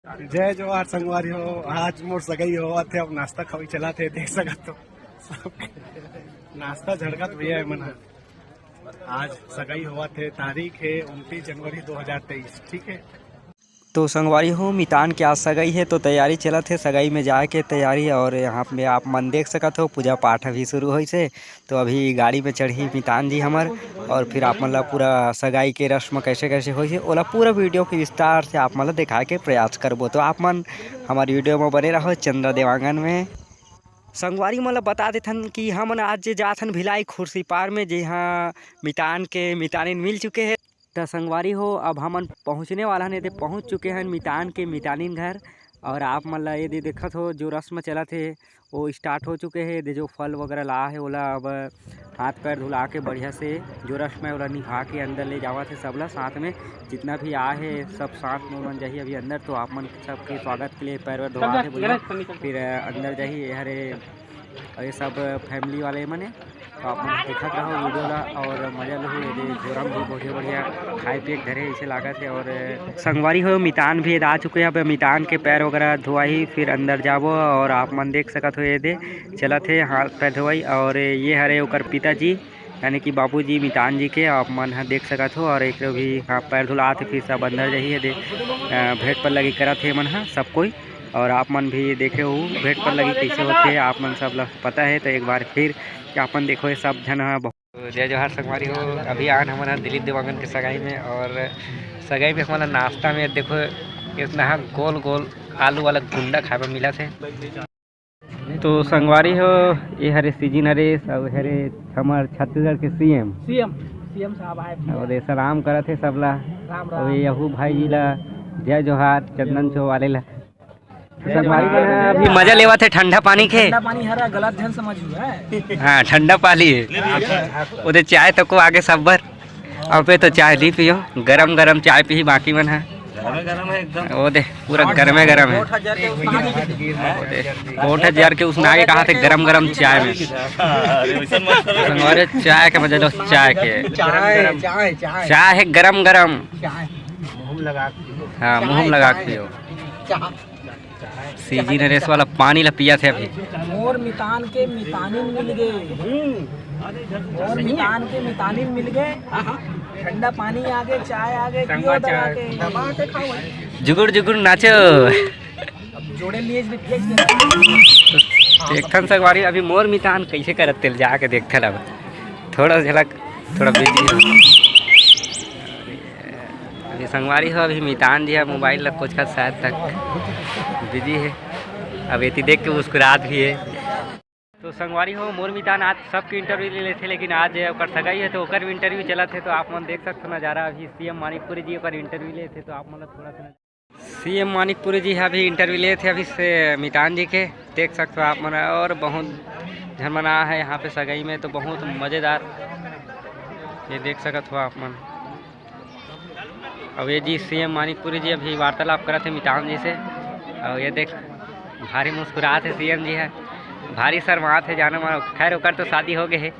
जय जोहार संगवारी हो। आज मोर सगाई हो थे, अब नाश्ता खावी चला थे, देख सकत तो नाश्ता झड़कत भैया है मन। आज सगाई हुआ थे, तारीख है 29 जनवरी 2023। ठीक है, तो संगवारी हो मितान के आज सगाई है तो तैयारी चला थे सगाई में जाए के तैयारी। और यहाँ पे आप मन देख सकत हो पूजा पाठ अभी शुरू हुई से। तो अभी गाड़ी में चढ़ी मितान जी हमर, और फिर आप मतलब पूरा सगाई के रस्म कैसे कैसे हुई है ओला पूरा वीडियो के विस्तार से आप मतलब दिखाए के प्रयास करबो। तो आप मन हमारे वीडियो में बने रहो चंद्र देवांगन में। संगवारी मतलब बता देथन कि हमन आज जाथन भिलाई खुर्सी पार में, जहाँ मितान के मितानिन मिल चुके हैं। तो संगवारी हो अब हमन पहुँचने वाला हैं, ये पहुँच चुके हैं मितान के मितानिन घर। और आप मतलब ये देखत हो जो रस्म चला थे वो स्टार्ट हो चुके हैं। ये जो फल वगैरह ला है ओला अब हाथ पैर धुला के बढ़िया से जो रस्म है ओला निभा के अंदर ले जावा थे सबला साथ में। जितना भी आए है सब साथ में मन जाइए अभी अंदर। तो आप मन सबके स्वागत के लिए पैर वैर धुला के बढ़िया फिर अंदर जाइए। हरे ये सब फैमिली वाले मने तो आप देखत रहो वीडियो ला और मजा लो। ये जोरम भी बहुत बढ़िया खाए पिए धरे ऐसे लागत है। और संगवारी हो मितान भी आ चुके हैं। अब मितान के पैर वगैरह धोवाई फिर अंदर जाबो। और आप मन देख सकत हो ये दे चलत है हाथ पैर धोवाई। और ये हरे ओकर पिताजी यानी कि बाबूजी मितान जी के आप मन देख सकत हो। और एक भी हाथ पैर धुलाते फिर सब अंदर जाइए दे भेंट पर लगी करत है मन सब कोई। और आप मन भी देखे हो भेंट पर लगी कैसे होते हैं आप मन सब पता है। तो एक बार फिर अपन देखो ये सब जन जय जोहार संगवारी हो। अभी आन हमारा दिलीप देवांगन के सगाई में। और सगाई में हमारा नाश्ता में देखो इतना गोल गोल आलू वाला गुंडा खाए में मिला थे। तो संगवारी हो ये हरे सीजी नरेश और हरे हमार छत्तीसगढ़ के सीएम साहब आए और ये सलाम करत है सबला। और यहू भाई जी ला जय जोहार चंदन चो वाले ला। संगवारी में अभी मजा लेवा थे ठंडा पानी के। ठंडा पानी हरा गलत ध्यान समझ हुआ है। हाँ ठंडा पानी है उधर चाय तक को आगे सब भर। अब पे तो चाय ली पियो गरम गरम चाय पी बाकी मन है वो दे पूरा गरमे गरम है। 8,000 के उसने आगे कहा थे गरम गरम चाय में। संगवारी चाय के मजा लो चाय के चाय है गरम गरम। हाँ मुँह में लगा के पियो। सीजी नरेश वाला पानी ला पिया थे अभी। मोर मितान के मितानिन मिल गए। और मितान के मितानिन मिल गए। ठंडा पानी आ गए चाय आ गए पियो दबा के खाओ जुगुड़ जुगुड़ नाचो। अब जोड़े लिए देखथन संगवारी अभी मोर मितान कैसे करत तेल जाके देखथन। अब थोड़ा झलक थोड़ा बिजी संगवारी हो। अभी मितान जी है मोबाइल ला कुछ का शायद तक बिजी है। अब ये देख के मुस्कुरात भी है। तो संगवारी हो मोर मितान आज सबके इंटरव्यू ले लेते लेकिन आज ओकर सगाई है तो ओकर भी इंटरव्यू चला थे। तो आप मन देख सकते हो नज़ारा। अभी सीएम मानिकपुरी जी ओकर इंटरव्यू ले थे। तो आप मतलब थोड़ा सा सीएम मानिकपुरी जी अभी इंटरव्यू ले थे अभी से मितान जी के देख सकते हो आप मन। और बहुत झनमना है यहाँ पे सगाई में तो बहुत मज़ेदार ये देख सकते हो आप मन। और ये जी सीएम मानिकपुरी जी अभी वार्तालाप करा थे मितान जी से। और ये देख भारी मुस्कुराते सीएम जी है भारी शर्मात है जाना मानो। खैर ओकर तो शादी हो गए है।